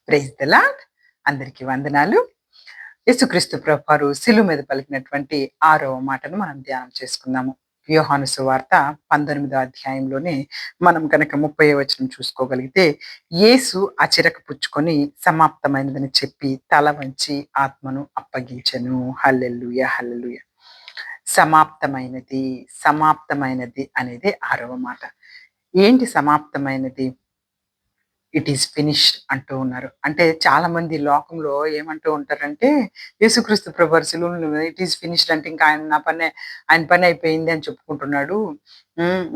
Praise the lord. అందరికీ వందనాలు. యేసుక్రీస్తు ప్రభువారు శిలువ మీద పలికినటువంటి 6వ మాటను మనం ధ్యానం చేసుకుందాము. యోహాను సువార్త 19వ అధ్యాయంలోనే మనం కనుక 30వ వచనం చూసుకోగలిగితే, యేసు ఆ చిరక పుచ్చుకొని సమాప్తమైనదని చెప్పి తల వంచి ఆత్మను అప్పగించెను. హల్లెలూయా! హల్లెలూయా! సమాప్తమైనది, సమాప్తమైనది అనేది 6వ మాట. ఏంటి సమాప్తమైనది? ఇట్ ఈస్ ఫినిష్డ్ అంటూ ఉన్నారు. అంటే చాలా మంది లోకంలో ఏమంటూ ఉంటారంటే, యేసుక్రీస్తు ప్రభువారు శిలువలో ఇట్ ఈస్ ఫినిష్డ్ అంటే ఇంకా ఆయన పని అయిపోయింది అని చెప్పుకుంటున్నాడు.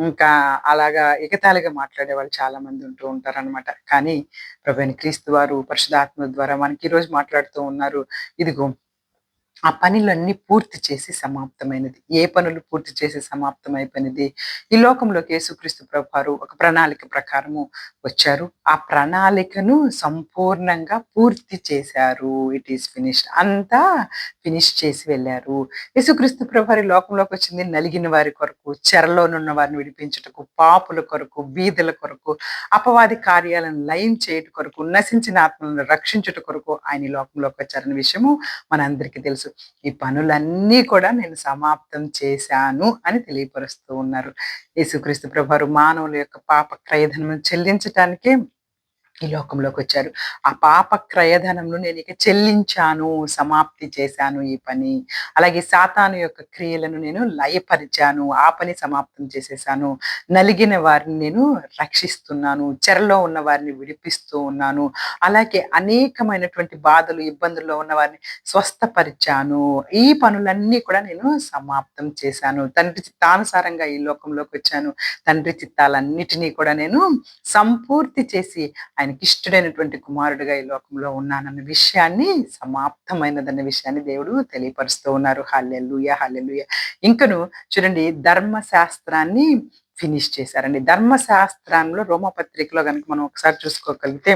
ఇంకా అలాగా ఎగతాళిగా మాట్లాడేవాళ్ళు చాలా మంది ఉంటూ ఉంటారనమాట. కానీ ప్రభువైన క్రీస్తు వారు పరిశుద్ధాత్మ ద్వారా మనకి ఈరోజు మాట్లాడుతూ ఉన్నారు. ఇదిగో ఆ పనులన్నీ పూర్తి చేసి సమాప్తమైనది. ఏ పనులు పూర్తి చేసి సమాప్తమైపోయినది? ఈ లోకంలోకి యేసుక్రీస్తు ప్రభువారు ఒక ప్రణాళిక ప్రకారము వచ్చారు. ఆ ప్రణాళికను సంపూర్ణంగా పూర్తి చేశారు. It is finished. అంతా ఫినిష్ చేసి వెళ్లారు. యేసుక్రీస్తు ప్రభువారు ఈ లోకంలోకి వచ్చింది నలిగిన వారి కొరకు, చెరలోనున్న వారిని విడిపించుటకు, పాపుల కొరకు, బీదల కొరకు, అపవాది కార్యాలను లయం చేయుట కొరకు, నశించిన ఆత్మలను రక్షించుట కొరకు ఆయన ఈ లోకంలోకి వచ్చారనే విషయము మనందరికీ తెలుసు. ఈ పనులన్నీ కూడా నేను సమాప్తం చేశాను అని తెలియపరుస్తూ ఉన్నారు. యేసుక్రీస్తు ప్రభువారు మానవుల యొక్క పాప క్రయధనము చెల్లించటానికే ఈ లోకంలోకి వచ్చారు. ఆ పాప క్రయధనంను నేను ఇక చెల్లించాను, సమాప్తి చేశాను ఈ పని. అలాగే సాతాను యొక్క క్రియలను నేను లయపరిచాను, ఆ పని సమాప్తం చేసేసాను. నలిగిన వారిని నేను రక్షిస్తున్నాను, చెరలో ఉన్న వారిని విడిపిస్తూ ఉన్నాను. అలాగే అనేకమైనటువంటి బాధలు, ఇబ్బందుల్లో ఉన్న వారిని స్వస్థపరిచాను. ఈ పనులన్నీ కూడా నేను సమాప్తం చేశాను. తండ్రి చిత్తానుసారంగా ఈ లోకంలోకి వచ్చాను. తండ్రి చిత్తాలన్నిటినీ కూడా నేను సంపూర్తి చేసి ఆయనకి ఇష్టడైనటువంటి కుమారుడిగా ఈ లోకంలో ఉన్నానన్న విషయాన్ని, సమాప్తమైనదన్న విషయాన్ని దేవుడు తెలియపరుస్తూ ఉన్నారు. హల్లెలూయా! హల్లెలూయా! ఇంకను చూడండి, ధర్మశాస్త్రాన్ని ఫినిష్ చేశారండి. ధర్మశాస్త్రంలో రోమపత్రికలో గనుక మనం ఒకసారి చూసుకోగలిగితే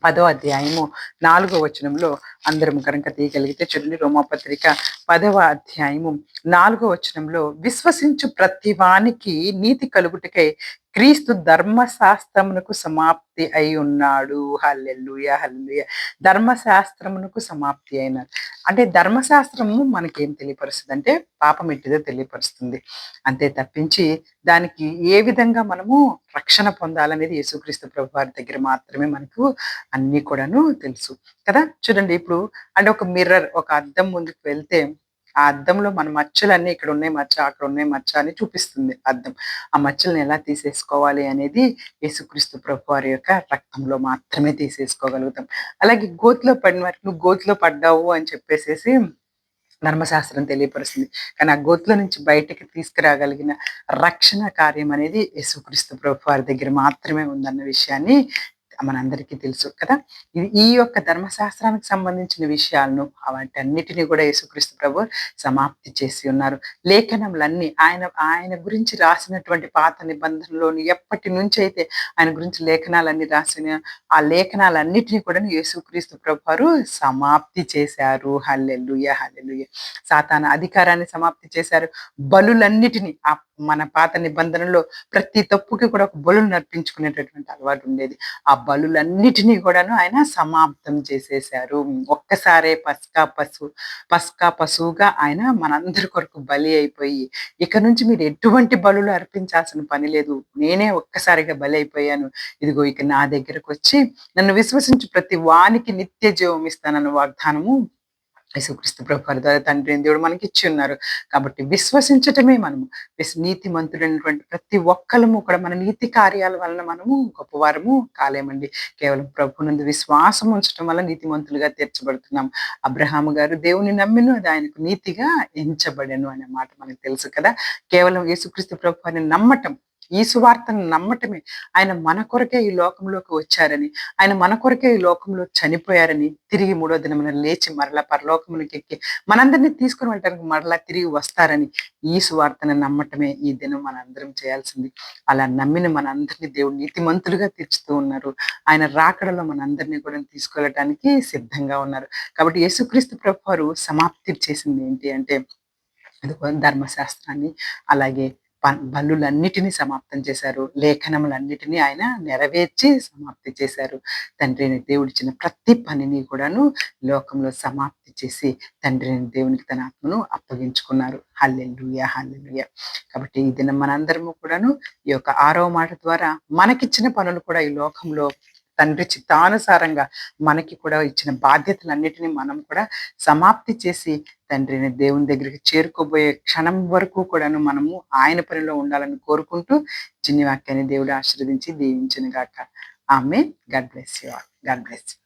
10వ అధ్యాయము 4వ వచనంలో అందరం కనుక తీయగలిగితే చూడండి, రోమపత్రిక 10వ అధ్యాయము 4వ వచనంలో, విశ్వసించు ప్రతి వానికి నీతి కలుగుటకై క్రీస్తు ధర్మశాస్త్రమునకు సమాప్తి అయి ఉన్నాడు. హల్లెలూయా! హల్లెలూయా! ధర్మశాస్త్రమునకు సమాప్తి అయినాడు. అంటే ధర్మశాస్త్రము మనకేం తెలియపరుస్తుంది అంటే పాపం ఎట్టిదో తెలియపరుస్తుంది. అంతే తప్పించి దానికి ఏ విధంగా మనము రక్షణ పొందాలనేది యేసుక్రీస్తు ప్రభువారి దగ్గర మాత్రమే మనకు అన్నీ కూడాను తెలుసు కదా. చూడండి, ఇప్పుడు అంటే ఒక మిర్రర్, ఒక అద్దం ముందుకు వెళ్తే ఆ అద్దంలో మన మచ్చలన్నీ ఇక్కడ ఉన్నాయి మచ్చ, అక్కడ ఉన్నాయి మచ్చ అని చూపిస్తుంది అద్దం. ఆ మచ్చలను ఎలా తీసేసుకోవాలి అనేది యేసుక్రీస్తు ప్రభువారి యొక్క రక్తంలో మాత్రమే తీసేసుకోగలుగుతాం. అలాగే గోతిలో పడిన వారికి నువ్వు గోతిలో పడ్డావు అని చెప్పేసేసి ధర్మశాస్త్రం తెలియపరుస్తుంది. కానీ ఆ గోతిలో నుంచి బయటకి తీసుకురాగలిగిన రక్షణ కార్యం అనేది యేసుక్రీస్తు ప్రభువారి దగ్గర మాత్రమే ఉందన్న విషయాన్ని మనందరికీ తెలుసు కదా. ఈ యొక్క ధర్మశాస్త్రానికి సంబంధించిన విషయాలను వాటన్నిటిని కూడా యేసుక్రీస్తు ప్రభు సమాప్తి చేసి ఉన్నారు. లేఖనములన్నీ ఆయన ఆయన గురించి రాసినటువంటి పాత నిబంధనలోని ఎప్పటి నుంచి అయితే ఆయన గురించి లేఖనాలన్నీ రాసిన ఆ లేఖనాలన్నిటిని కూడా యేసుక్రీస్తు ప్రభువారు సమాప్తి చేశారు. హల్లెలూయా! హల్లెలూయా! సాతాను అధికారాన్ని సమాప్తి చేశారు. బలులన్నిటిని మన పాత నిబంధనలో ప్రతి తప్పుకి కూడా ఒక బలులు నర్పించుకునేటటువంటి అలవాటు ఉండేది. ఆ బలులన్నిటినీ కూడాను ఆయన సమాప్తం చేసేశారు. ఒక్కసారే పస్కా పశువుగా ఆయన మనందరి కొరకు బలి అయిపోయి, ఇక నుంచి మీరు ఎటువంటి బలులు అర్పించాల్సిన పని లేదు. నేనే ఒక్కసారిగా బలి అయిపోయాను. ఇదిగో ఇక నా దగ్గరకొచ్చి నన్ను విశ్వసించి ప్రతి వానికి నిత్య జీవం ఇస్తానన్న వాగ్దానము యేసుక్రీస్తు ప్రభువారి ద్వారా తండ్రి అయిన దేవుడు మనకి ఇచ్చి ఉన్నారు. కాబట్టి విశ్వసించటమే మనము నీతిమంతుడైనటువంటి ప్రతి ఒక్కళ్ళము కూడా మన నీతి కార్యాల వలన మనము గొప్పవారము కాలేమండి. కేవలం ప్రభువునందు విశ్వాసం ఉంచడం వల్ల నీతిమంతులుగా తీర్చబడుతున్నాం. అబ్రహాము గారు దేవుని నమ్మిను, అది ఆయనకు నీతిగా ఎంచబడెను అనే మాట మనకు తెలుసు కదా. కేవలం యేసుక్రీస్తు ప్రభువారిని నమ్మటం, ఈ సువార్తను నమ్మటమే, ఆయన మన కొరకే ఈ లోకంలోకి వచ్చారని, ఆయన మన కొరకే ఈ లోకంలో చనిపోయారని, తిరిగి 3వ దినమున లేచి మరలా పరలోకమునకి ఎక్కి మనందరినీ తీసుకొని వెళ్ళటానికి మరలా తిరిగి వస్తారని, ఈ సువార్తను నమ్మటమే ఈ దినం మనందరం చేయాల్సింది. అలా నమ్మిన మనందరినీ దేవుడు నీతిమంతులుగా తీర్చుతూ ఉన్నారు. ఆయన రాకడలో మనందరినీ కూడా తీసుకెళ్ళటానికి సిద్ధంగా ఉన్నారు. కాబట్టి యేసుక్రీస్తు ప్రభువారు సమాప్తి చేసింది ఏంటి అంటే, అది ధర్మశాస్త్రాన్ని, అలాగే బలులన్నిటినీ సమాప్తం చేశారు. లేఖనములన్నిటినీ ఆయన నెరవేర్చి సమాప్తి చేశారు. తండ్రి అయిన దేవుడిచ్చిన ప్రతి పనిని కూడాను లోకంలో సమాప్తి చేసి తండ్రి అయిన దేవునికి తన ఆత్మను అప్పగించుకున్నారు. హల్లెలూయా! హల్లెలూయా! కాబట్టి ఈ దినం మనందరము కూడాను ఈ యొక్క 6వ మాట ద్వారా మనకిచ్చిన పనులు కూడా ఈ లోకంలో తండ్రి చిత్తానుసారంగా మనకి కూడా ఇచ్చిన బాధ్యతలన్నిటిని మనం కూడా సమాప్తి చేసి తండ్రిని దేవుని దగ్గరికి చేరుకోబోయే క్షణం వరకు కూడాను మనము ఆయన పనిలో ఉండాలని కోరుకుంటూ చిన్ని వాక్యాన్ని దేవుడు ఆశీర్వదించి దీవించును గాక. ఆమేన్. God bless you all. God bless you.